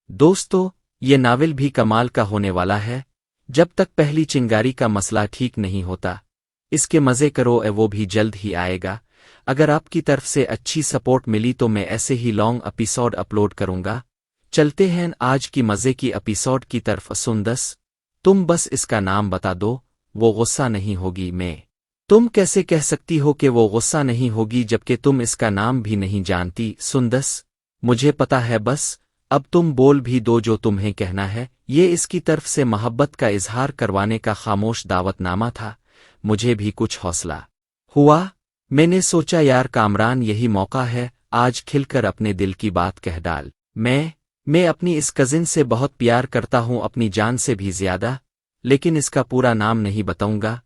दोस्तों, ये नावल भी कमाल का होने वाला है। जब तक पहली चिंगारी का मसला ठीक नहीं होता, इसके मज़े करो, वो भी जल्द ही आएगा। अगर आपकी तरफ से अच्छी सपोर्ट मिली तो मैं ऐसे ही लॉन्ग एपिसोड अपलोड करूंगा। चलते हैं आज की मज़े की एपिसोड की तरफ। सुंदस, तुम बस इसका नाम बता दो, वो गुस्सा नहीं होगी। मैं तुम कैसे कह सकती हो कि वो गुस्सा नहीं होगी जबकि तुम इसका नाम भी नहीं जानती? सुंदस, मुझे पता है, बस अब तुम बोल भी दो जो तुम्हें कहना है। ये इसकी तरफ से मोहब्बत का इजहार करवाने का खामोश दावतनामा था। मुझे भी कुछ हौसला हुआ। मैंने सोचा यार कामरान, यही मौका है, आज खिलकर अपने दिल की बात कह डाल। मैं अपनी इस कजिन से बहुत प्यार करता हूँ, अपनी जान से भी ज्यादा। लेकिन इसका पूरा नाम नहीं बताऊंगा,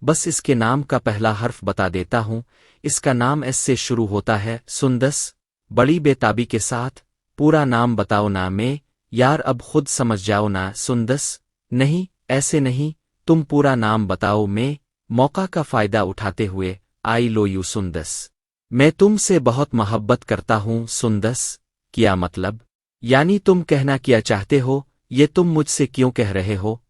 बस इसके नाम का पहला हर्फ बता देता हूँ। इसका नाम एस से शुरू होता है। सुंदस, बड़ी बेताबी के साथ, पूरा नाम बताओ ना। मैं यार अब खुद समझ जाओ ना। सुंदस, नहीं, ऐसे नहीं, तुम पूरा नाम बताओ। मैं मौका का फायदा उठाते हुए, आई लो यू सुंदस, मैं तुमसे बहुत मोहब्बत करता हूँ। सुंदस, क्या मतलब? यानी तुम कहना क्या चाहते हो? ये तुम मुझसे क्यों कह रहे हो?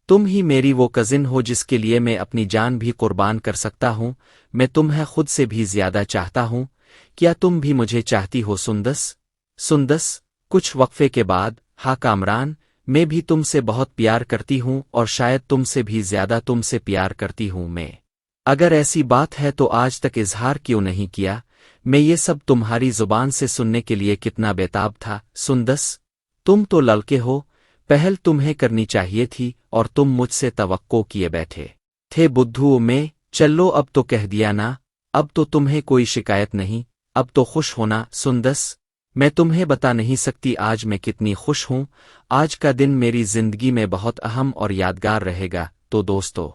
तुम ही मेरी वो कजिन हो जिसके लिए मैं अपनी जान भी कुर्बान कर सकता हूँ। मैं तुम्हें खुद से भी ज्यादा चाहता हूँ। क्या तुम भी मुझे चाहती हो? सुंदस, कुछ वक्फे के बाद, हाँ कामरान, मैं भी तुमसे बहुत प्यार करती हूँ और शायद तुमसे भी ज्यादा तुमसे प्यार करती हूँ। मैं अगर ऐसी बात है तो आज तक इजहार क्यों नहीं किया? मैं ये सब तुम्हारी जुबान से सुनने के लिए कितना बेताब था। सुंदस, तुम तो लड़के हो, पहल तुम्हें करनी चाहिए थी और तुम मुझसे तवक्को किए बैठे थे। बुद्धू, में चलो अब तो कह दिया ना, अब तो तुम्हें कोई शिकायत नहीं, अब तो खुश होना। सुंदस, मैं तुम्हें बता नहीं सकती आज मैं कितनी खुश हूँ। आज का दिन मेरी जिंदगी में बहुत अहम और यादगार रहेगा। तो दोस्तों,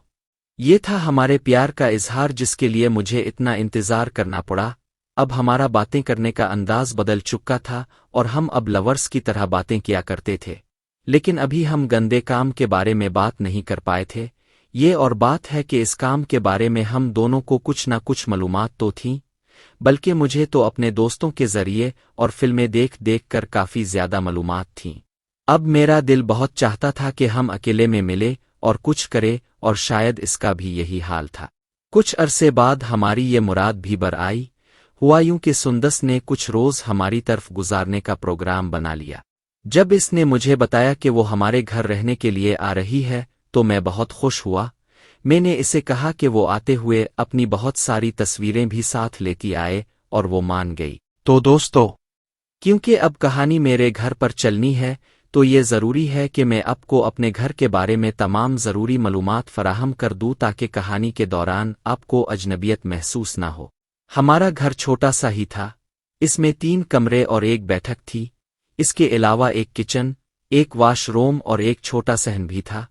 ये था हमारे प्यार का इजहार जिसके लिए मुझे इतना इंतजार करना पड़ा। अब हमारा बातें करने का अंदाज बदल चुका था और हम अब लवर्स की तरह बातें किया करते थे। लेकिन अभी हम गंदे काम के बारे में बात नहीं कर पाए थे। ये और बात है कि इस काम के बारे में हम दोनों को कुछ ना कुछ मालूमात तो थीं, बल्कि मुझे तो अपने दोस्तों के जरिए और फिल्में देख देख कर काफ़ी ज्यादा मालूमात थीं। अब मेरा दिल बहुत चाहता था कि हम अकेले में मिले और कुछ करे, और शायद इसका भी यही हाल था। कुछ अरसे बाद हमारी ये मुराद भी बर आई। हुआ यूं कि सुंदस ने कुछ रोज हमारी तरफ गुजारने का प्रोग्राम बना लिया। जब इसने मुझे बताया कि वो हमारे घर रहने के लिए आ रही है तो मैं बहुत खुश हुआ। मैंने इसे कहा कि वो आते हुए अपनी बहुत सारी तस्वीरें भी साथ लेती आए और वो मान गई। तो दोस्तों, क्योंकि अब कहानी मेरे घर पर चलनी है तो ये ज़रूरी है कि मैं आपको अपने घर के बारे में तमाम ज़रूरी मालूमात फराहम कर दूँ ताकि कहानी के दौरान आपको अजनबियत महसूस ना हो। हमारा घर छोटा सा ही था। इसमें 3 कमरे और एक बैठक थी। इसके अलावा एक किचन, एक वाशरूम और एक छोटा सहन भी था।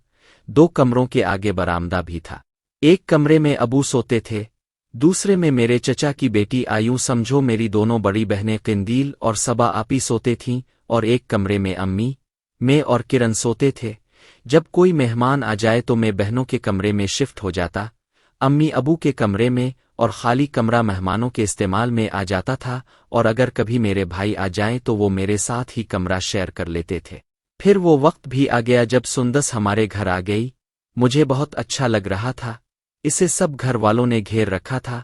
2 कमरों के आगे बरामदा भी था। एक कमरे में अबू सोते थे, दूसरे में मेरे चचा की बेटी आयूं समझो मेरी दोनों बड़ी बहनें किंदील और सबा आपी सोते थीं, और एक कमरे में अम्मी, मैं और किरण सोते थे। जब कोई मेहमान आ जाए तो मैं बहनों के कमरे में शिफ्ट हो जाता, अम्मी अबू के कमरे में, और खाली कमरा मेहमानों के इस्तेमाल में आ जाता था। और अगर कभी मेरे भाई आ जाएं तो वो मेरे साथ ही कमरा शेयर कर लेते थे। फिर वो वक्त भी आ गया जब सुंदस हमारे घर आ गई। मुझे बहुत अच्छा लग रहा था। इसे सब घर वालों ने घेर रखा था।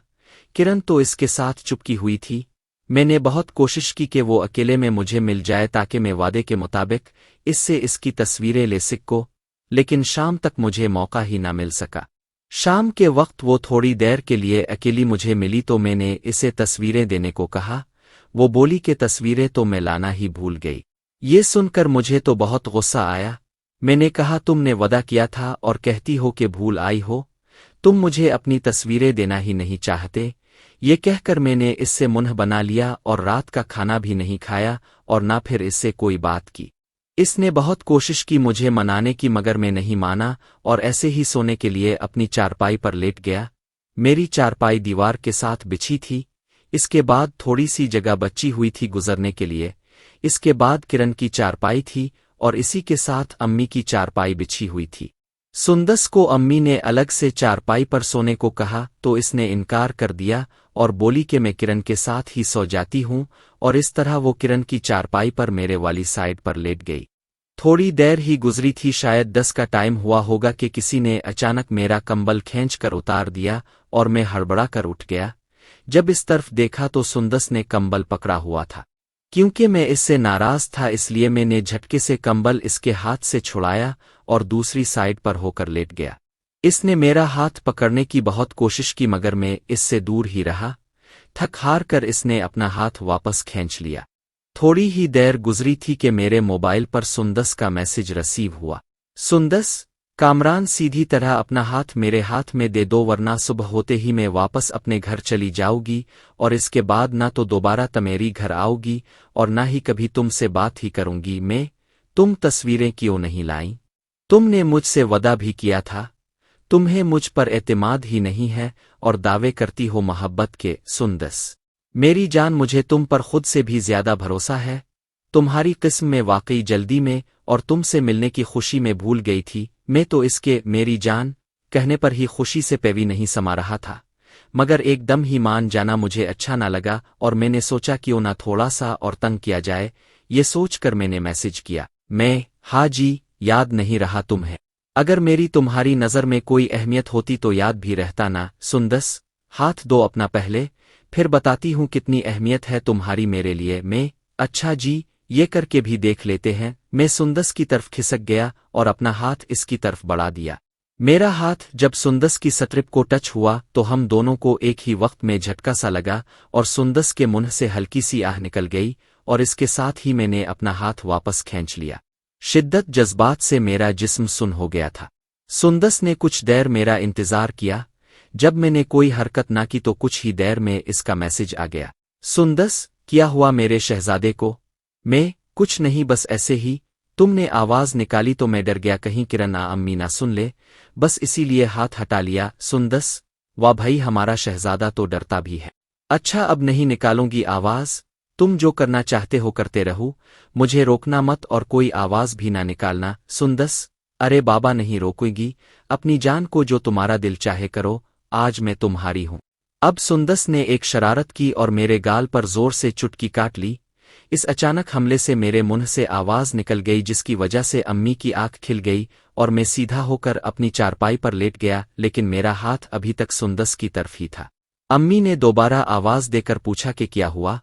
किरण तो इसके साथ चुपकी हुई थी। मैंने बहुत कोशिश की कि वो अकेले में मुझे मिल जाए ताकि मैं वादे के मुताबिक इससे इसकी तस्वीरें ले सको, लेकिन शाम तक मुझे मौका ही ना मिल सका। शाम के वक्त वो थोड़ी देर के लिए अकेली मुझे मिली तो मैंने इसे तस्वीरें देने को कहा। वो बोली कि तस्वीरें तो मैं लाना ही भूल गई। ये सुनकर मुझे तो बहुत गुस्सा आया। मैंने कहा तुमने वादा किया था और कहती हो कि भूल आई हो। तुम मुझे अपनी तस्वीरें देना ही नहीं चाहते। ये कहकर मैंने इससे मुंह बना लिया और रात का खाना भी नहीं खाया और ना फिर इससे कोई बात की। इसने बहुत कोशिश की मुझे मनाने की, मगर मैं नहीं माना और ऐसे ही सोने के लिए अपनी चारपाई पर लेट गया। मेरी चारपाई दीवार के साथ बिछी थी। इसके बाद थोड़ी सी जगह बची हुई थी गुजरने के लिए। इसके बाद किरण की चारपाई थी और इसी के साथ अम्मी की चारपाई बिछी हुई थी। सुंदस को अम्मी ने अलग से चारपाई पर सोने को कहा तो इसने इनकार कर दिया और बोली कि मैं किरण के साथ ही सो जाती हूँ, और इस तरह वो किरण की चारपाई पर मेरे वाली साइड पर लेट गई। थोड़ी देर ही गुजरी थी, शायद 10 का टाइम हुआ होगा कि किसी ने अचानक मेरा कंबल खींच कर उतार दिया और मैं हड़बड़ा कर उठ गया। जब इस तरफ देखा तो सुंदस ने कंबल पकड़ा हुआ था। क्योंकि मैं इससे नाराज था इसलिए मैंने झटके से कंबल इसके हाथ से छुड़ाया और दूसरी साइड पर होकर लेट गया। इसने मेरा हाथ पकड़ने की बहुत कोशिश की मगर मैं इससे दूर ही रहा। थक हार कर इसने अपना हाथ वापस खींच लिया। थोड़ी ही देर गुजरी थी कि मेरे मोबाइल पर सुंदस का मैसेज रिसीव हुआ। सुंदस, कामरान सीधी तरह अपना हाथ मेरे हाथ में दे दो वरना सुबह होते ही मैं वापस अपने घर चली जाऊंगी और इसके बाद ना तो दोबारा तमेरी घर आऊगी और ना ही कभी तुमसे बात ही करूंगी मैं। तुम तस्वीरें क्यों नहीं लाई? तुमने मुझसे वदा भी किया था। तुम्हें मुझ पर एतमाद ही नहीं है और दावे करती हो मोहब्बत के। सुंदस मेरी जान, मुझे तुम पर खुद से भी ज्यादा भरोसा है। तुम्हारी किस्म में वाकई जल्दी में और तुमसे मिलने की खुशी में भूल गई थी। मैं तो इसके मेरी जान कहने पर ही खुशी से पैवी नहीं समा रहा था, मगर एकदम ही मान जाना मुझे अच्छा ना लगा और मैंने सोचा क्यों ना थोड़ा सा और तंग किया जाए। ये सोचकर मैंने मैसेज किया। मैं, हाँ जी, याद नहीं रहा तुम्हें? अगर मेरी तुम्हारी नज़र में कोई अहमियत होती तो याद भी रहता ना। सुंदस, हाथ दो अपना पहले, फिर बताती हूँ कितनी अहमियत है तुम्हारी मेरे लिए। मैं, अच्छा जी, ये करके भी देख लेते हैं। मैं सुंदस की तरफ खिसक गया और अपना हाथ इसकी तरफ बढ़ा दिया। मेरा हाथ जब सुंदस की सट्रिप को टच हुआ तो हम दोनों को एक ही वक्त में झटका सा लगा और सुंदस के मुंह से हल्की सी आह निकल गई और इसके साथ ही मैंने अपना हाथ वापस खींच लिया। शिद्दत जज्बात से मेरा जिस्म सुन हो गया था। सुंदस ने कुछ देर मेरा इंतजार किया। जब मैंने कोई हरकत ना की तो कुछ ही देर में इसका मैसेज आ गया। सुंदस, क्या हुआ मेरे शहजादे को? मैं, कुछ नहीं, बस ऐसे ही। तुमने आवाज निकाली तो मैं डर गया कहीं किरण अम्मी ना सुन ले, बस इसीलिए हाथ हटा लिया। सुंदस, वाह भाई, हमारा शहजादा तो डरता भी है। अच्छा, अब नहीं निकालूंगी आवाज। तुम जो करना चाहते हो करते रहो, मुझे रोकना मत और कोई आवाज भी ना निकालना। सुंदस, अरे बाबा, नहीं रोकूंगी। अपनी जान को जो तुम्हारा दिल चाहे करो, आज मैं तुम्हारी हूं। अब सुंदस ने एक शरारत की और मेरे गाल पर जोर से चुटकी काट ली। इस अचानक हमले से मेरे मुंह से आवाज निकल गई जिसकी वजह से अम्मी की आंख खिल गई और मैं सीधा होकर अपनी चारपाई पर लेट गया, लेकिन मेरा हाथ अभी तक सुंदस की तरफ ही था। अम्मी ने दोबारा आवाज देकर पूछा कि क्या हुआ।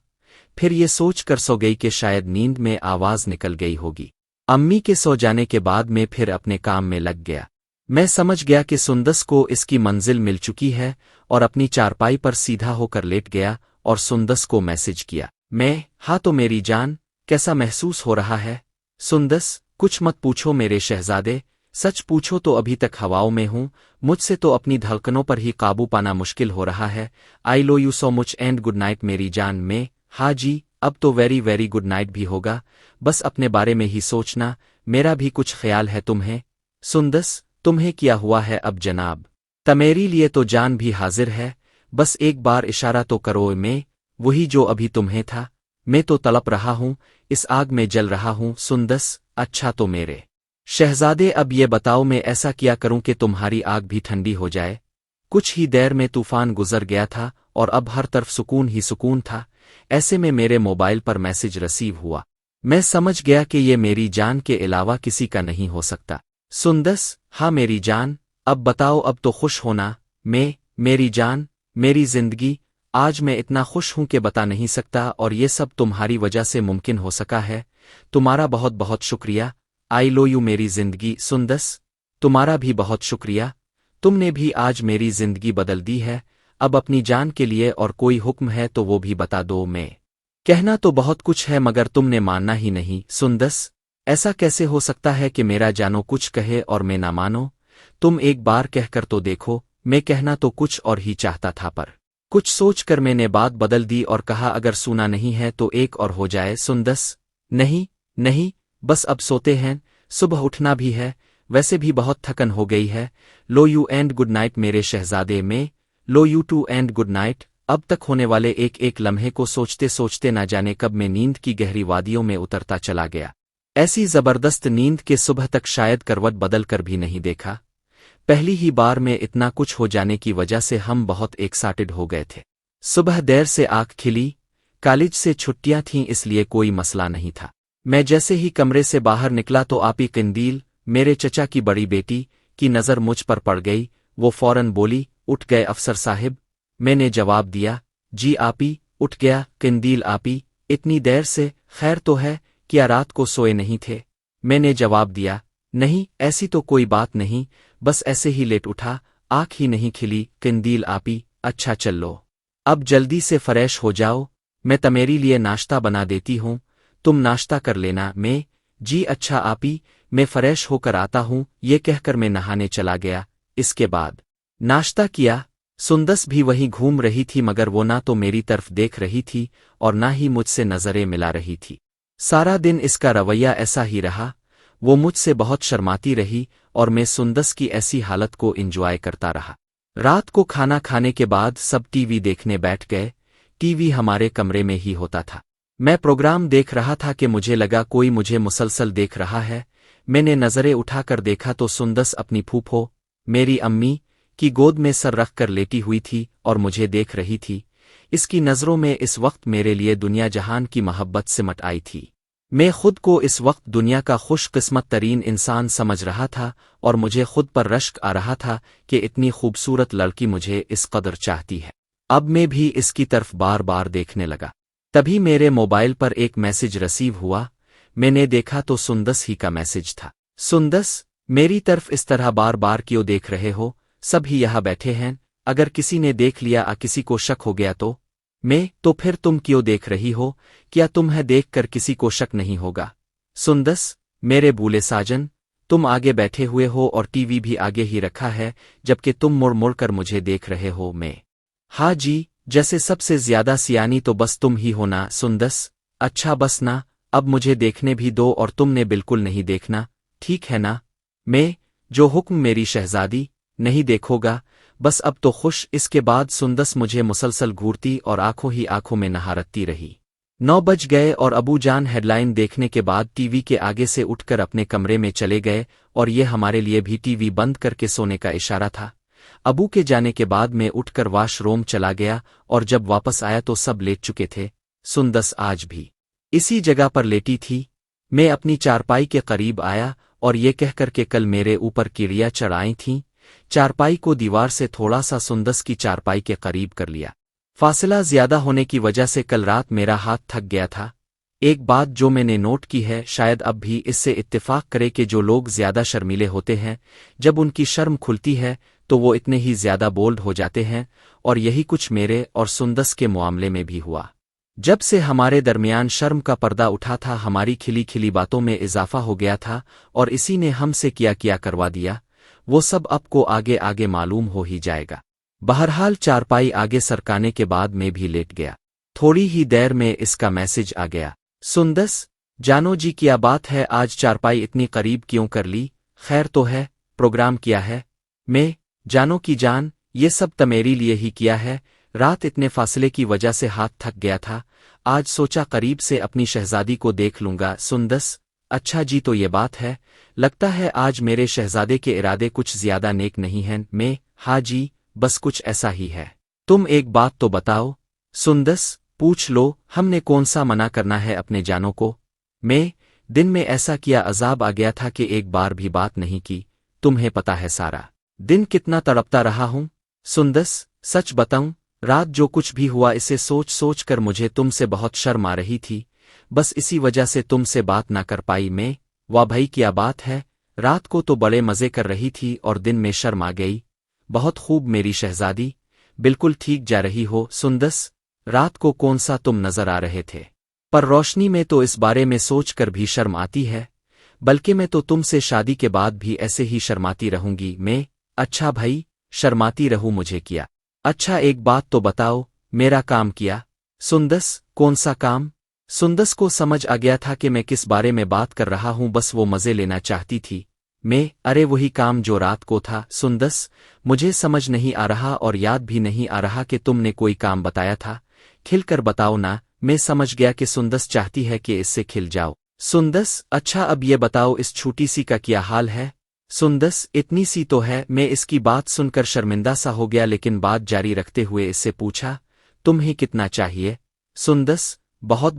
फिर ये सोच कर सो गई कि शायद नींद में आवाज निकल गई होगी। अम्मी के सो जाने के बाद मैं फिर अपने काम में लग गया। मैं समझ गया कि सुंदस को इसकी मंजिल मिल चुकी है और अपनी चारपाई पर सीधा होकर लेट गया और सुंदस को मैसेज किया। मैं, हाँ तो मेरी जान, कैसा महसूस हो रहा है? सुंदस, कुछ मत पूछो मेरे शहजादे, सच पूछो तो अभी तक हवाओं में हूँ। मुझसे तो अपनी धड़कनों पर ही काबू पाना मुश्किल हो रहा है। I love you so much and good night मेरी जान। में, हाँ जी, अब तो वेरी वेरी गुड नाइट भी होगा। बस अपने बारे में ही सोचना, मेरा भी कुछ ख्याल है तुम्हें। सुंदस, तुम्हें क्या हुआ है अब जनाब? तमेरी लिए तो जान भी हाजिर है, बस एक बार इशारा तो करो। मैं, वही जो अभी तुम्हें था। मैं तो तड़प रहा हूँ, इस आग में जल रहा हूँ। सुंदस, अच्छा तो मेरे शहजादे अब ये बताओ मैं ऐसा क्या करूं कि तुम्हारी आग भी ठंडी हो जाए? कुछ ही देर में तूफान गुजर गया था और अब हर तरफ सुकून ही सुकून था। ऐसे में मेरे मोबाइल पर मैसेज रिसीव हुआ। मैं समझ गया कि ये मेरी जान के अलावा किसी का नहीं हो सकता। सुंदस, हाँ मेरी जान, अब बताओ, अब तो खुश होना। मैं, मेरी जान, मेरी जिंदगी, आज मैं इतना खुश हूं कि बता नहीं सकता और ये सब तुम्हारी वजह से मुमकिन हो सका है। तुम्हारा बहुत बहुत शुक्रिया। आई लो यू मेरी जिंदगी। सुंदस, तुम्हारा भी बहुत शुक्रिया। तुमने भी आज मेरी जिंदगी बदल दी है। अब अपनी जान के लिए और कोई हुक्म है तो वो भी बता दो। मैं, कहना तो बहुत कुछ है मगर तुमने मानना ही नहीं। सुंदस, ऐसा कैसे हो सकता है कि मेरा जानो कुछ कहे और मैं ना मानो? तुम एक बार कहकर तो देखो। मैं कहना तो कुछ और ही चाहता था पर कुछ सोचकर मैंने बात बदल दी और कहा अगर सुना नहीं है तो एक और हो जाए। सुंदस, नहीं नहीं, बस अब सोते हैं, सुबह उठना भी है, वैसे भी बहुत थकन हो गई है। Love you and good night मेरे शहजादे। में, love you too and good night. अब तक होने वाले एक एक लम्हे को सोचते सोचते ना जाने कब मैं नींद की गहरी वादियों में उतरता चला गया। ऐसी जबरदस्त नींद के सुबह तक शायद करवट बदल कर भी नहीं देखा। पहली ही बार में इतना कुछ हो जाने की वजह से हम बहुत एक्साइटेड हो गए थे। सुबह देर से आँख खिली, कॉलेज से छुट्टियां थीं इसलिए कोई मसला नहीं था। मैं जैसे ही कमरे से बाहर निकला तो आपी कंदील, मेरे चचा की बड़ी बेटी, की नज़र मुझ पर पड़ गई। वो फौरन बोली, उठ गए अफसर साहिब। मैंने जवाब दिया, जी आपी, उठ गया कंदील आपी, इतनी देर से, खैर तो है, क्या रात को सोए नहीं थे? मैंने जवाब दिया, नहीं ऐसी तो कोई बात नहीं, बस ऐसे ही लेट उठा, आँख ही नहीं खिली। कंदील आपी, अच्छा चल लो, अब जल्दी से फ्रेश हो जाओ, मैं तुम्हारे लिए नाश्ता बना देती हूँ, तुम नाश्ता कर लेना। मैं, जी अच्छा आपी, मैं फ्रेश होकर आता हूँ, ये कहकर मैं नहाने चला गया। इसके बाद नाश्ता किया। सुंदस भी वहीं घूम रही थी मगर वो ना तो मेरी तरफ देख रही थी और ना ही मुझसे नजरें मिला रही थी। सारा दिन इसका रवैया ऐसा ही रहा, वो मुझसे बहुत शर्माती रही और मैं सुंदस की ऐसी हालत को एंजॉय करता रहा। रात को खाना खाने के बाद सब टीवी देखने बैठ गए। टीवी हमारे कमरे में ही होता था। मैं प्रोग्राम देख रहा था कि मुझे लगा कोई मुझे मुसलसल देख रहा है। मैंने नजरें उठाकर देखा तो सुंदस अपनी फूफो, मेरी अम्मी, की गोद में सर रख कर लेटी हुई थी और मुझे देख रही थी। इसकी नज़रों में इस वक्त मेरे लिए दुनिया जहान की मोहब्बत सिमट आई थी। मैं खुद को इस वक्त दुनिया का खुशकिस्मत तरीन इंसान समझ रहा था और मुझे खुद पर रश्क आ रहा था कि इतनी खूबसूरत लड़की मुझे इस कदर चाहती है। अब मैं भी इसकी तरफ बार बार देखने लगा। तभी मेरे मोबाइल पर एक मैसेज रिसीव हुआ। मैंने देखा तो सुंदस ही का मैसेज था। सुंदस, मेरी तरफ इस तरह बार बार क्यों देख रहे हो? सब ही यहाँ बैठे हैं, अगर किसी ने देख लिया या किसी को शक हो गया तो? मैं, तो फिर तुम क्यों देख रही हो? क्या तुम्हें देखकर किसी को शक नहीं होगा? सुंदस, मेरे बूले साजन, तुम आगे बैठे हुए हो और टीवी भी आगे ही रखा है, जबकि तुम मुड़ मुड़ कर मुझे देख रहे हो। मैं, हाँ जी, जैसे सबसे ज्यादा सियानी तो बस तुम ही हो ना सुंदस। अच्छा बस ना, अब मुझे देखने भी दो और तुमने बिल्कुल नहीं देखना, ठीक है ना? मैं, जो हुक्म मेरी शहजादी, नहीं देखोगा, बस अब तो खुश। इसके बाद सुंदस मुझे मुसलसल घूरती और आंखों ही आंखों में नहारती रही। 9 बज गए और अबू जान हेडलाइन देखने के बाद टीवी के आगे से उठकर अपने कमरे में चले गए और ये हमारे लिए भी टीवी बंद करके सोने का इशारा था। अबू के जाने के बाद मैं उठकर वॉशरूम चला गया और जब वापस आया तो सब लेट चुके थे। सुंदस आज भी इसी जगह पर लेटी थी। मैं अपनी चारपाई के करीब आया और ये कहकर के कल मेरे ऊपर कीड़ियाँ चढ़ आई थीं। चारपाई को दीवार से थोड़ा सा सुंदस की चारपाई के करीब कर लिया। फासला ज्यादा होने की वजह से कल रात मेरा हाथ थक गया था। एक बात जो मैंने नोट की है, शायद अब भी इससे इत्तेफाक करे कि जो लोग ज्यादा शर्मीले होते हैं, जब उनकी शर्म खुलती है तो वो इतने ही ज्यादा बोल्ड हो जाते हैं, और यही कुछ मेरे और सुंदस के मामले में भी हुआ। जब से हमारे दरमियान शर्म का पर्दा उठा था, हमारी खिली खिली बातों में इजाफा हो गया था और इसी ने हमसे क्या करवा दिया, वो सब आपको आगे आगे मालूम हो ही जाएगा। बहरहाल चारपाई आगे सरकाने के बाद मैं भी लेट गया। थोड़ी ही देर में इसका मैसेज आ गया। सुंदस, जानो जी क्या बात है, आज चारपाई इतनी करीब क्यों कर ली? खैर तो है, प्रोग्राम किया है? मैं, जानो की जान, ये सब तमेरी लिए ही किया है। रात इतने फासले की वजह से हाथ थक गया था, आज सोचा करीब से अपनी शहजादी को देख लूंगा। सुंदस, अच्छा जी तो ये बात है, लगता है आज मेरे शहजादे के इरादे कुछ ज्यादा नेक नहीं हैं। मैं, हाँ जी, बस कुछ ऐसा ही है। तुम एक बात तो बताओ। सुंदस, पूछ लो, हमने कौन सा मना करना है अपने जानों को? मैं, दिन में ऐसा किया अजाब आ गया था कि एक बार भी बात नहीं की। तुम्हें पता है सारा दिन कितना तड़पता रहा हूं। सुंदस, सच बताऊं, रात जो कुछ भी हुआ इसे सोच सोच कर मुझे तुमसे बहुत शर्म आ रही थी, बस इसी वजह से तुमसे बात ना कर पाई। मैं, वाह भाई क्या बात है, रात को तो बड़े मजे कर रही थी और दिन में शर्म आ गई। बहुत खूब मेरी शहजादी, बिल्कुल ठीक जा रही हो। सुंदस, रात को कौन सा तुम नजर आ रहे थे? पर रोशनी में तो इस बारे में सोच कर भी शर्म आती है, बल्कि मैं तो तुमसे शादी के बाद भी ऐसे ही शर्माती रहूंगी। मैं, अच्छा भाई, शर्माती रहूं मुझे क्या? अच्छा एक बात तो बताओ, मेरा काम किया? सुंदस, कौन सा काम? सुंदस को समझ आ गया था कि मैं किस बारे में बात कर रहा हूं, बस वो मजे लेना चाहती थी। मैं, अरे वही काम जो रात को था। सुंदस, मुझे समझ नहीं आ रहा और याद भी नहीं आ रहा कि तुमने कोई काम बताया था, खिलकर बताओ ना। मैं समझ गया कि सुंदस चाहती है कि इससे खिल जाओ। सुंदस, अच्छा अब ये बताओ इस छोटी सी का क्या हाल है? सुंदस इतनी सी तो है। मैं इसकी बात सुनकर शर्मिंदा सा हो गया, लेकिन बात जारी रखते हुए इससे पूछा, तुम्हें कितना चाहिए? सुंदस, बहुत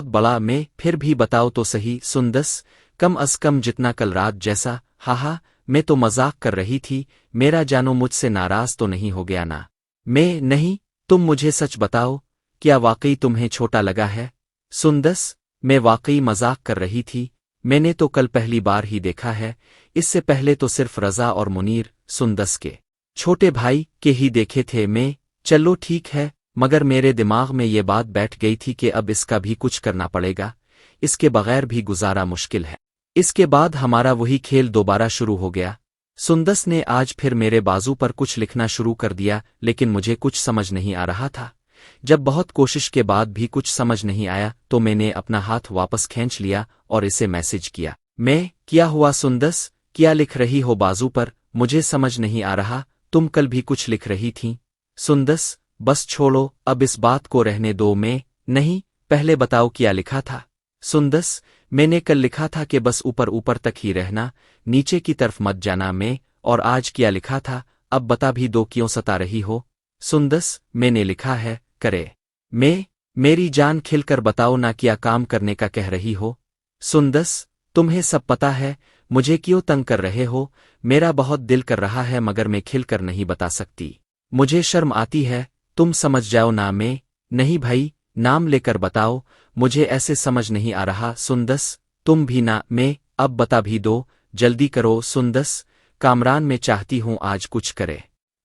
बड़ा। मैं, फिर भी बताओ तो सही। सुंदस, कम अज कम जितना कल रात जैसा। हाहा, मैं तो मजाक कर रही थी। मेरा जानो मुझसे नाराज तो नहीं हो गया ना? मैं, नहीं, तुम मुझे सच बताओ, क्या वाकई तुम्हें छोटा लगा है? सुंदस, मैं वाकई मजाक कर रही थी। मैंने तो कल पहली बार ही देखा है, इससे पहले तो सिर्फ रजा और मुनीर, सुंदस के छोटे भाई, के ही देखे थे मैं। चलो ठीक है, मगर मेरे दिमाग में ये बात बैठ गई थी कि अब इसका भी कुछ करना पड़ेगा, इसके बगैर भी गुजारा मुश्किल है। इसके बाद हमारा वही खेल दोबारा शुरू हो गया। सुंदस ने आज फिर मेरे बाजू पर कुछ लिखना शुरू कर दिया, लेकिन मुझे कुछ समझ नहीं आ रहा था। जब बहुत कोशिश के बाद भी कुछ समझ नहीं आया तो मैंने अपना हाथ वापस खींच लिया और इसे मैसेज किया। मैं, क्या हुआ सुंदस, क्या लिख रही हो बाजू पर? मुझे समझ नहीं आ रहा, तुम कल भी कुछ लिख रही थी। सुंदस, बस छोड़ो, अब इस बात को रहने दो। मैं, नहीं, पहले बताओ क्या लिखा था। सुंदस, मैंने कल लिखा था कि बस ऊपर ऊपर तक ही रहना, नीचे की तरफ मत जाना। मैं, और आज क्या लिखा था, अब बता भी दो, क्यों सता रही हो? सुंदस, मैंने लिखा है, करे। मैं, मेरी जान खिलकर बताओ ना, क्या काम करने का कह रही हो? सुंदस, तुम्हें सब पता है, मुझे क्यों तंग कर रहे हो? मेरा बहुत दिल कर रहा है मगर मैं खिलकर नहीं बता सकती, मुझे शर्म आती है। तुम समझ जाओ ना। मैं, नहीं भाई, नाम लेकर बताओ, मुझे ऐसे समझ नहीं आ रहा। सुंदस, तुम भी ना। मैं, अब बता भी दो, जल्दी करो। सुंदस, कामरान, मैं चाहती हूँ आज कुछ करे,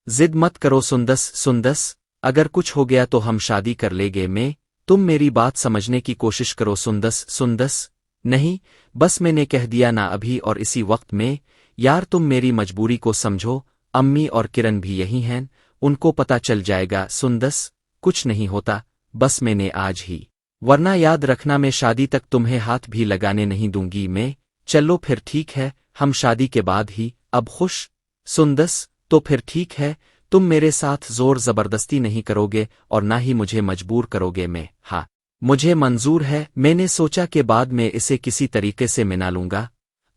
जिद मत करो। सुंदस, अगर कुछ हो गया तो हम शादी कर लेंगे। मैं, तुम मेरी बात समझने की कोशिश करो। सुंदस, नहीं, बस मैंने कह दिया ना अभी और इसी वक्त में। यार तुम मेरी मजबूरी को समझो, अम्मी और किरण भी यही हैं, उनको पता चल जाएगा। सुंदस, कुछ नहीं होता, बस मैंने आज ही, वरना याद रखना मैं शादी तक तुम्हें हाथ भी लगाने नहीं दूंगी। मैं, चलो फिर ठीक है, हम शादी के बाद ही। अब खुश? सुंदस, तो फिर ठीक है, तुम मेरे साथ जोर जबरदस्ती नहीं करोगे और ना ही मुझे मजबूर करोगे। मैं, हाँ, मुझे मंजूर है। मैंने सोचा कि बाद में इसे किसी तरीके से मना लूंगा,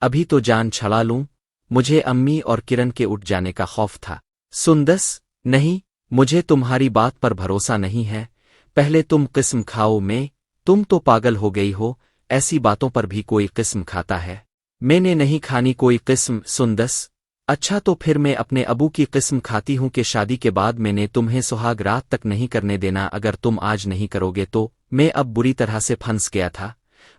अभी तो जान छड़ा लूं। मुझे अम्मी और किरण के उठ जाने का खौफ था। सुंदस, नहीं, मुझे तुम्हारी बात पर भरोसा नहीं है। पहले तुम किस्म खाओ। मैं, तुम तो पागल हो गई हो, ऐसी बातों पर भी कोई किस्म खाता है? मैंने नहीं खानी कोई किस्म। सुंदस, अच्छा तो फिर मैं अपने अबू की किस्म खाती हूँ कि शादी के बाद मैंने तुम्हें सुहाग रात तक नहीं करने देना। अगर तुम आज नहीं करोगे तो मैं अब बुरी तरह से फंस गया था।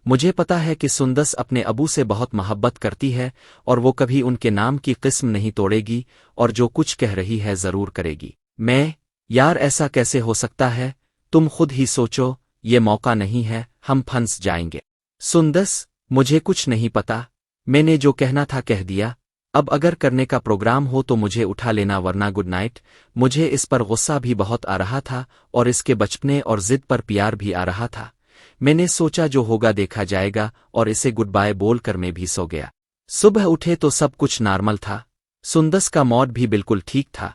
मुझे पता है कि सुंदस अपने अबू से बहुत मोहब्बत करती है और वो कभी उनके नाम की किस्म नहीं तोड़ेगी और जो कुछ कह रही है जरूर करेगी। मैं, यार ऐसा कैसे हो सकता है? तुम खुद ही सोचो, ये मौका नहीं है, हम फंस जाएंगे। सुंदस, मुझे कुछ नहीं पता, मैंने जो कहना था कह दिया। अब अगर करने का प्रोग्राम हो तो मुझे उठा लेना, वरना गुड नाइट। मुझे इस पर गुस्सा भी बहुत आ रहा था और इसके बचपने और जिद पर प्यार भी आ रहा था। मैंने सोचा जो होगा देखा जाएगा और इसे गुड बाय बोल कर मैं भी सो गया। सुबह उठे तो सब कुछ नॉर्मल था। सुंदस का मूड भी बिल्कुल ठीक था।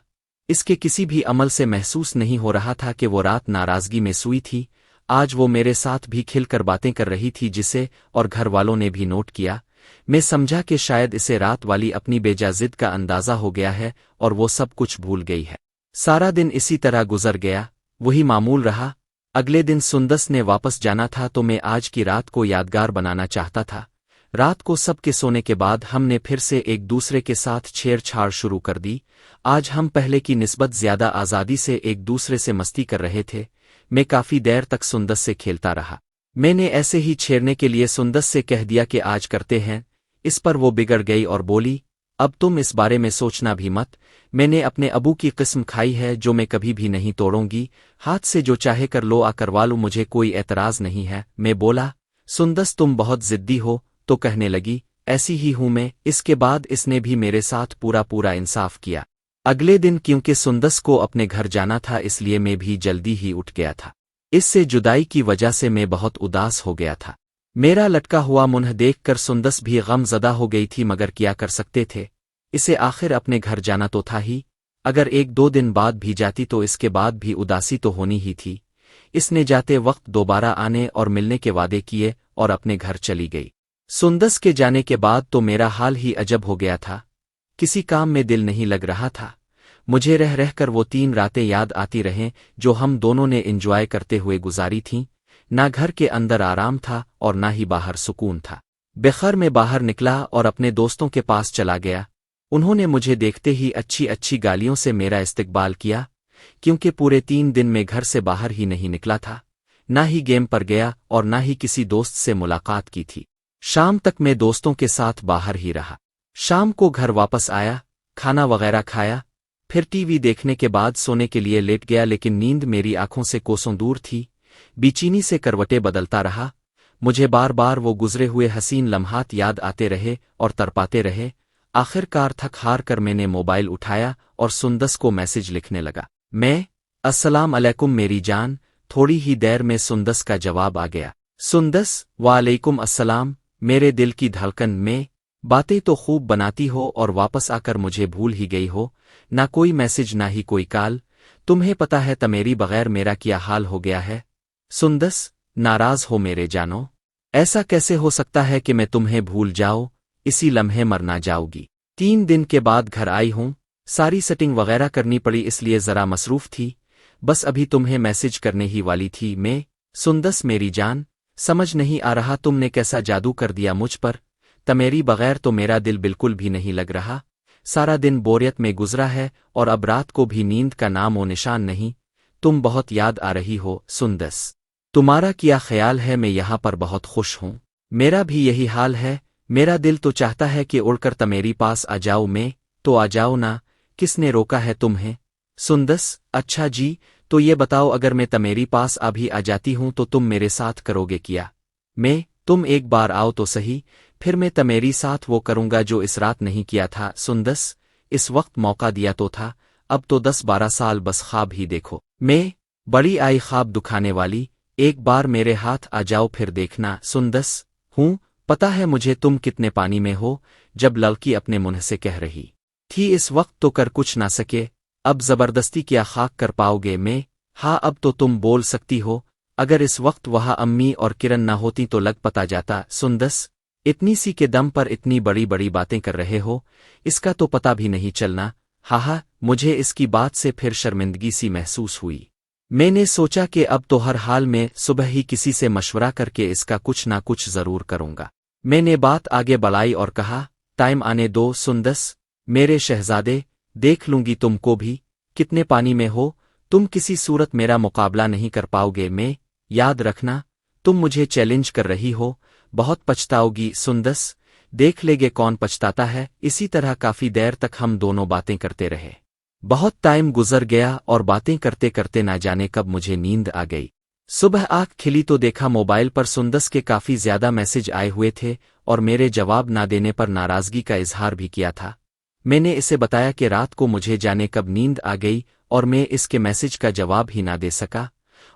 इसके किसी भी अमल से महसूस नहीं हो रहा था कि वो रात नाराजगी में सोई थी। आज वो मेरे साथ भी खिलकर बातें कर रही थी, जिसे और घर वालों ने भी नोट किया। मैं समझा कि शायद इसे रात वाली अपनी बेजा जिद का अंदाजा हो गया है और वो सब कुछ भूल गई है। सारा दिन इसी तरह गुजर गया, वही मामूल रहा। अगले दिन सुंदस ने वापस जाना था तो मैं आज की रात को यादगार बनाना चाहता था। रात को सबके सोने के बाद हमने फिर से एक दूसरे के साथ छेड़छाड़ शुरू कर दी। आज हम पहले की निस्बत ज्यादा आज़ादी से एक दूसरे से मस्ती कर रहे थे। मैं काफी देर तक सुंदस से खेलता रहा। मैंने ऐसे ही छेड़ने के लिए सुंदस से कह दिया कि आज करते हैं। इस पर वो बिगड़ गई और बोली, अब तुम इस बारे में सोचना भी मत। मैंने अपने अबू की किस्म खाई है जो मैं कभी भी नहीं तोड़ूंगी। हाथ से जो चाहे कर लो, करवा लो, मुझे कोई एतराज नहीं है। मैं बोला, सुंदस तुम बहुत जिद्दी हो। तो कहने लगी, ऐसी ही हूं मैं। इसके बाद इसने भी मेरे साथ पूरा इंसाफ किया। अगले दिन क्योंकि सुंदस को अपने घर जाना था इसलिए मैं भी जल्दी ही उठ गया था। इससे जुदाई की वजह से मैं बहुत उदास हो गया था। मेरा लटका हुआ मुंह देखकर सुंदस भी गमज़दा हो गई थी, मगर क्या कर सकते थे, इसे आखिर अपने घर जाना तो था ही। अगर 1-2 दिन बाद भी जाती तो इसके बाद भी उदासी तो होनी ही थी। इसने जाते वक्त दोबारा आने और मिलने के वादे किए और अपने घर चली गई। सुंदस के जाने के बाद तो मेरा हाल ही अजब हो गया था। किसी काम में दिल नहीं लग रहा था। मुझे रह रहकर वो 3 रातें याद आती रहें जो हम दोनों ने एंजॉय करते हुए गुजारी थीं। ना घर के अंदर आराम था और ना ही बाहर सुकून था। बेखर में बाहर निकला और अपने दोस्तों के पास चला गया। उन्होंने मुझे देखते ही अच्छी अच्छी गालियों से मेरा इस्तकबाल किया, क्योंकि पूरे 3 दिन में घर से बाहर ही नहीं निकला था, ना ही गेम पर गया और ना ही किसी दोस्त से मुलाकात की थी। शाम तक मैं दोस्तों के साथ बाहर ही रहा। शाम को घर वापस आया, खाना वगैरह खाया, फिर टीवी देखने के बाद सोने के लिए लेट गया, लेकिन नींद मेरी आंखों से कोसों दूर थी। बेचैनी से करवटें बदलता रहा। मुझे बार बार वो गुजरे हुए हसीन लम्हात याद आते रहे और तड़पाते रहे। आखिरकार थक हार कर मैंने मोबाइल उठाया और सुंदस को मैसेज लिखने लगा। मैं अस्सलाम अलैकुम मेरी जान। थोड़ी ही देर में सुंदस का जवाब आ गया। सुंदस, वालेकुम अस्सलाम मेरे दिल की धड़कन में। बातें तो खूब बनाती हो और वापस आकर मुझे भूल ही गई हो। ना कोई मैसेज ना ही कोई कॉल। तुम्हें पता है तमेरी बगैर मेरा क्या हाल हो गया है। सुंदस, नाराज हो मेरे जानो। ऐसा कैसे हो सकता है कि मैं तुम्हें भूल जाऊं। इसी लम्हे मर ना जाओगी। 3 दिन के बाद घर आई हूं। सारी सेटिंग वगैरह करनी पड़ी, इसलिए जरा मसरूफ थी। बस अभी तुम्हें मैसेज करने ही वाली थी मैं। सुंदस मेरी जान, समझ नहीं आ रहा तुमने कैसा जादू कर दिया मुझ पर। तमेरी बगैर तो मेरा दिल बिल्कुल भी नहीं लग रहा। सारा दिन बोरियत में गुजरा है और अब रात को भी नींद का नाम ओ निशान नहीं। तुम बहुत याद आ रही हो सुंदस। तुम्हारा क्या ख्याल है। मैं यहाँ पर बहुत खुश हूँ। मेरा भी यही हाल है। मेरा दिल तो चाहता है कि उड़कर तमेरी पास आ जाओ मैं। तो आ जाओ ना, किसने रोका है तुम्हें। सुंदस, अच्छा जी, तो ये बताओ अगर मैं तमेरी पास अभी आ जाती हूँ तो तुम मेरे साथ करोगे क्या। तुम एक बार आओ तो सही, फिर मैं तमेरी साथ वो करूँगा जो इस रात नहीं किया था। सुंदस, इस वक्त मौका दिया तो था, अब तो 10-12 साल बस ख्वाब ही देखो। मैं बड़ी आई ख्वाब दुखाने वाली। एक बार मेरे हाथ आ जाओ फिर देखना। सुंदस, हूँ, पता है मुझे तुम कितने पानी में हो। जब लड़की अपने मुंह से कह रही थी इस वक्त तो कर कुछ ना सके, अब जबरदस्ती क्या खाक कर पाओगे। हाँ, अब तो तुम बोल सकती हो। अगर इस वक्त वहाँ अम्मी और किरण ना होती तो लग पता जाता। सुंदस, इतनी सी के दम पर इतनी बड़ी बड़ी बातें कर रहे हो, इसका तो पता भी नहीं चलना। हाँ, मुझे इसकी बात से फिर शर्मिंदगी सी महसूस हुई। मैंने सोचा कि अब तो हर हाल में सुबह ही किसी से मशवरा करके इसका कुछ ना कुछ जरूर करूंगा। मैंने बात आगे बढ़ाई और कहा, टाइम आने दो सुंदस मेरे शहजादे, देख लूंगी तुमको भी। कितने पानी में हो, तुम किसी सूरत मेरा मुकाबला नहीं कर पाओगे। याद रखना, तुम मुझे चैलेंज कर रही हो, बहुत पछताओगी। सुंदस, देख लेगे कौन पछताता है। इसी तरह काफी देर तक हम दोनों बातें करते रहे। बहुत टाइम गुजर गया और बातें करते करते ना जाने कब मुझे नींद आ गई। सुबह आँख खिली तो देखा मोबाइल पर सुंदस के काफी ज्यादा मैसेज आए हुए थे और मेरे जवाब ना देने पर नाराजगी का इजहार भी किया था। मैंने इसे बताया कि रात को मुझे जाने कब नींद आ गई और मैं इसके मैसेज का जवाब ही ना दे सका,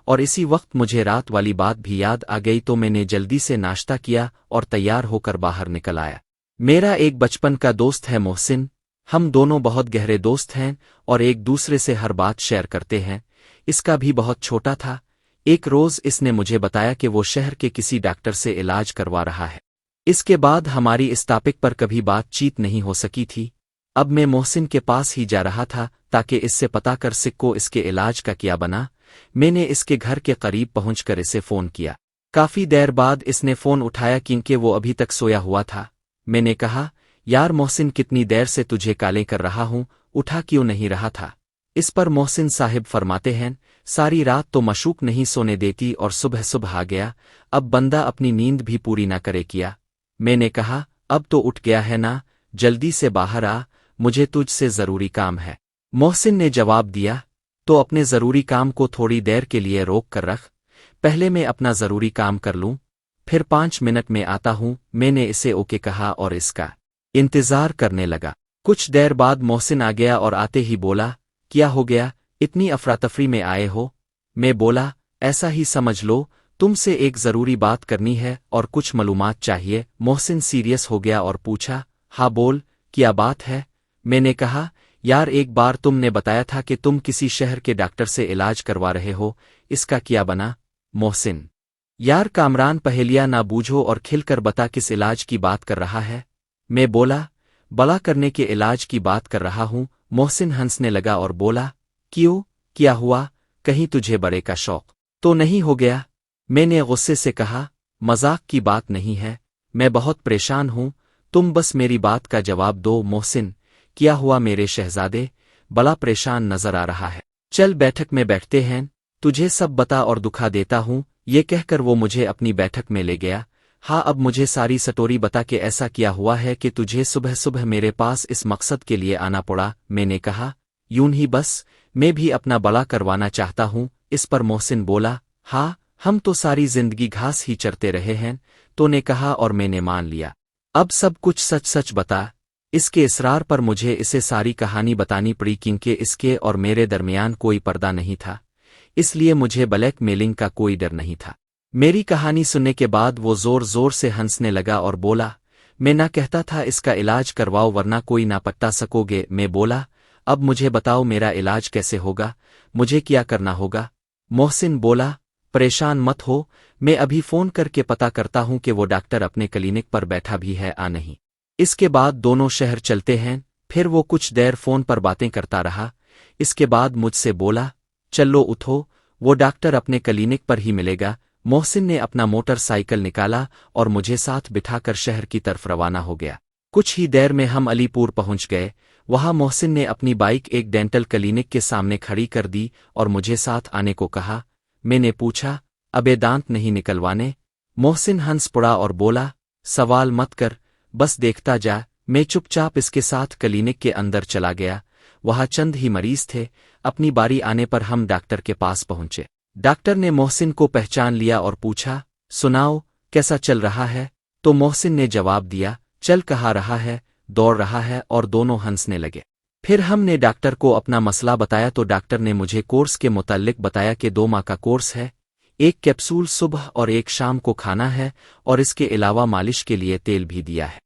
और इसी वक्त मुझे रात वाली बात भी याद आ गई तो मैंने जल्दी से नाश्ता किया और तैयार होकर बाहर निकल आया। मेरा एक बचपन का दोस्त है मोहसिन। हम दोनों बहुत गहरे दोस्त हैं और एक दूसरे से हर बात शेयर करते हैं। इसका भी बहुत छोटा था। एक रोज इसने मुझे बताया कि वो शहर के किसी डॉक्टर से इलाज करवा रहा है। इसके बाद हमारी इस टॉपिक पर कभी बातचीत नहीं हो सकी थी। अब मैं मोहसिन के पास ही जा रहा था ताकि इससे पता कर सको इसके इलाज का क्या बना। मैंने इसके घर के करीब पहुंचकर इसे फोन किया। काफी देर बाद इसने फोन उठाया क्योंकि वो अभी तक सोया हुआ था। मैंने कहा, यार मोहसिन, कितनी देर से तुझे कालें कर रहा हूं, उठा क्यों नहीं रहा था। इस पर मोहसिन साहिब फरमाते हैं, सारी रात तो मशूक नहीं सोने देती और सुबह सुबह आ गया, अब बंदा अपनी नींद भी पूरी ना करे किया। मैंने कहा, अब तो उठ गया है ना, जल्दी से बाहर आ, मुझे तुझसे जरूरी काम है। मोहसिन ने जवाब दिया, तो अपने जरूरी काम को थोड़ी देर के लिए रोक कर रख, पहले मैं अपना जरूरी काम कर लूं, फिर 5 मिनट में आता हूं। मैंने इसे ओके कहा और इसका इंतजार करने लगा। कुछ देर बाद मोहसिन आ गया और आते ही बोला, क्या हो गया, इतनी अफरातफरी में आए हो। मैं बोला, ऐसा ही समझ लो, तुमसे एक जरूरी बात करनी है और कुछ मालूमात चाहिए। मोहसिन सीरियस हो गया और पूछा, हाँ बोल, क्या बात है। मैंने कहा, यार एक बार तुमने बताया था कि तुम किसी शहर के डॉक्टर से इलाज करवा रहे हो, इसका क्या बना। मोहसिन यार कामरान पहेलियां ना बूझो और खिल कर बता किस इलाज की बात कर रहा है। मैं बोला, बड़ा करने के इलाज की बात कर रहा हूँ। मोहसिन हंसने लगा और बोला, क्यों, क्या हुआ, कहीं तुझे बड़े का शौक तो नहीं हो गया। मैंने गुस्से से कहा, मजाक की बात नहीं है, मैं बहुत परेशान हूँ, तुम बस मेरी बात का जवाब दो। मोहसिन, क्या हुआ मेरे शहजादे, बड़ा परेशान नजर आ रहा है। चल बैठक में बैठते हैं, तुझे सब बता और दुखा देता हूँ। ये कहकर वो मुझे अपनी बैठक में ले गया। हाँ, अब मुझे सारी स्टोरी बता के ऐसा क्या हुआ है कि तुझे सुबह सुबह मेरे पास इस मकसद के लिए आना पड़ा। मैंने कहा, यूं ही बस, मैं भी अपना बड़ा करवाना चाहता हूँ। इस पर मोहसिन बोला, हाँ, हम तो सारी जिंदगी घास ही चरते रहे हैं। तो ने कहा और मैंने मान लिया। अब सब कुछ सच सच बता। इसके इसरार पर मुझे इसे सारी कहानी बतानी पड़ी क्योंकि इसके और मेरे दरमियान कोई पर्दा नहीं था, इसलिए मुझे ब्लैक मेलिंग का कोई डर नहीं था। मेरी कहानी सुनने के बाद वो जोर जोर से हंसने लगा और बोला, मैं ना कहता था इसका इलाज करवाओ वरना कोई ना पट्टा सकोगे। मैं बोला, अब मुझे बताओ मेरा इलाज कैसे होगा, मुझे क्या करना होगा। मोहसिन बोला, परेशान मत हो, मैं अभी फोन करके पता करता हूँ कि वो डॉक्टर अपने क्लिनिक पर बैठा भी है आ नहीं। इसके बाद दोनों शहर चलते हैं। फिर वो कुछ देर फोन पर बातें करता रहा। इसके बाद मुझसे बोला, चलो उठो, वो डॉक्टर अपने क्लिनिक पर ही मिलेगा। मोहसिन ने अपना मोटरसाइकिल निकाला और मुझे साथ बिठाकर शहर की तरफ रवाना हो गया। कुछ ही देर में हम अलीपुर पहुंच गए। वहां मोहसिन ने अपनी बाइक एक डेंटल क्लिनिक के सामने खड़ी कर दी और मुझे साथ आने को कहा। मैंने पूछा, अबे दांत नहीं निकलवाने? मोहसिन हंस पड़ा और बोला, सवाल मत कर, बस देखता जा। मैं चुपचाप इसके साथ क्लिनिक के अंदर चला गया। वहां चंद ही मरीज थे। अपनी बारी आने पर हम डॉक्टर के पास पहुंचे। डॉक्टर ने मोहसिन को पहचान लिया और पूछा, सुनाओ, कैसा चल रहा है? तो मोहसिन ने जवाब दिया, चल कहाँ रहा है, दौड़ रहा है। और दोनों हंसने लगे। फिर हमने डॉक्टर को अपना मसला बताया तो डॉक्टर ने मुझे कोर्स के मुताल्लिक बताया कि 2 माह का कोर्स है, 1 कैप्सूल सुबह और 1 शाम को खाना है और इसके अलावा मालिश के लिए तेल भी दिया है।